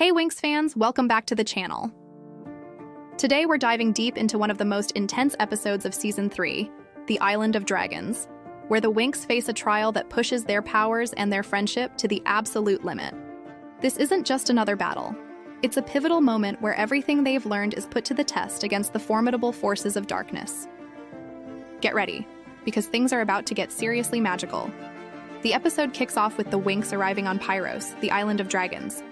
Hey Winx fans, welcome back to the channel. Today we're diving deep into one of the most intense episodes of Season 3, The Island of Dragons, where the Winx face a trial that pushes their powers and their friendship to the absolute limit. This isn't just another battle. It's a pivotal moment where everything they've learned is put to the test against the formidable forces of darkness. Get ready, because things are about to get seriously magical. The episode kicks off with the Winx arriving on Pyros, the Island of Dragons.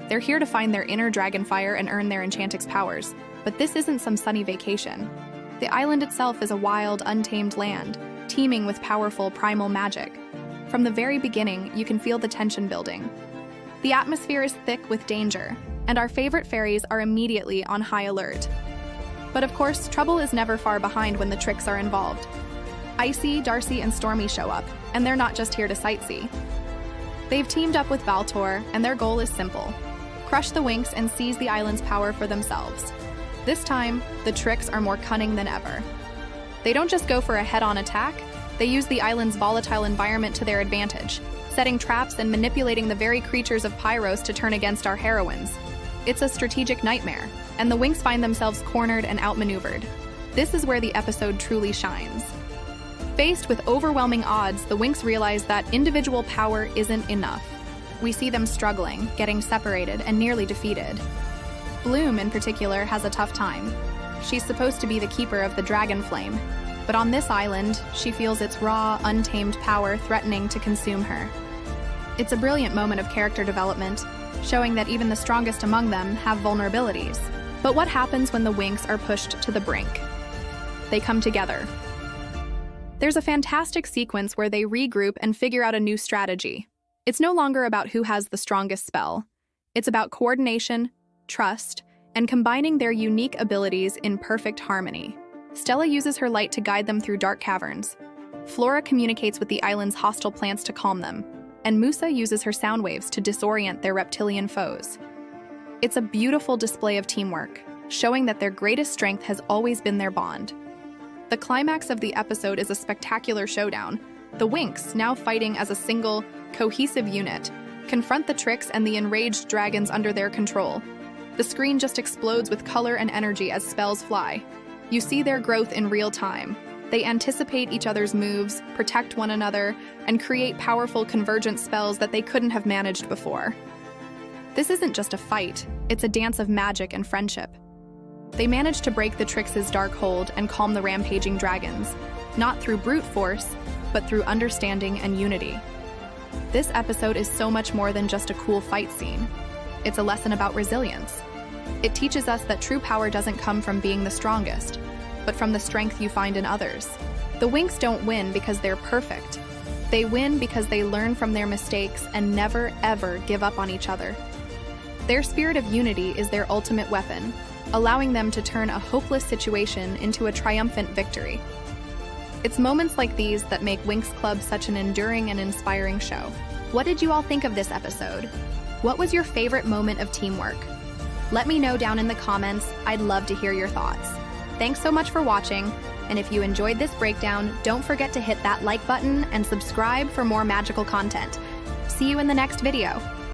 They're here to find their inner dragon fire and earn their Enchantix powers, but this isn't some sunny vacation. The island itself is a wild, untamed land, teeming with powerful primal magic. From the very beginning, you can feel the tension building. The atmosphere is thick with danger, and our favorite fairies are immediately on high alert. But of course, trouble is never far behind when the tricks are involved. Icy, Darcy, and Stormy show up, and they're not just here to sightsee. They've teamed up with Valtor, and their goal is simple: crush the Winx and seize the island's power for themselves. This time, the tricks are more cunning than ever. They don't just go for a head-on attack, they use the island's volatile environment to their advantage, setting traps and manipulating the very creatures of Pyros to turn against our heroines. It's a strategic nightmare, and the Winx find themselves cornered and outmaneuvered. This is where the episode truly shines. Faced with overwhelming odds, the Winx realize that individual power isn't enough. We see them struggling, getting separated, and nearly defeated. Bloom, in particular, has a tough time. She's supposed to be the keeper of the dragon flame, but on this island, she feels its raw, untamed power threatening to consume her. It's a brilliant moment of character development, showing that even the strongest among them have vulnerabilities. But what happens when the Winx are pushed to the brink? They come together. There's a fantastic sequence where they regroup and figure out a new strategy. It's no longer about who has the strongest spell. It's about coordination, trust, and combining their unique abilities in perfect harmony. Stella uses her light to guide them through dark caverns. Flora communicates with the island's hostile plants to calm them, and Musa uses her sound waves to disorient their reptilian foes. It's a beautiful display of teamwork, showing that their greatest strength has always been their bond. The climax of the episode is a spectacular showdown. The Winx, now fighting as a single, cohesive unit, confront the tricks and the enraged dragons under their control. The screen just explodes with color and energy as spells fly. You see their growth in real time. They anticipate each other's moves, protect one another, and create powerful convergent spells that they couldn't have managed before. This isn't just a fight, it's a dance of magic and friendship. They manage to break the Trix's dark hold and calm the rampaging dragons, not through brute force, but through understanding and unity. This episode is so much more than just a cool fight scene. It's a lesson about resilience. It teaches us that true power doesn't come from being the strongest, but from the strength you find in others. The Winx don't win because they're perfect. They win because they learn from their mistakes and never, ever give up on each other. Their spirit of unity is their ultimate weapon, allowing them to turn a hopeless situation into a triumphant victory. It's moments like these that make Winx Club such an enduring and inspiring show. What did you all think of this episode? What was your favorite moment of teamwork? Let me know down in the comments. I'd love to hear your thoughts. Thanks so much for watching, and if you enjoyed this breakdown, don't forget to hit that like button and subscribe for more magical content. See you in the next video.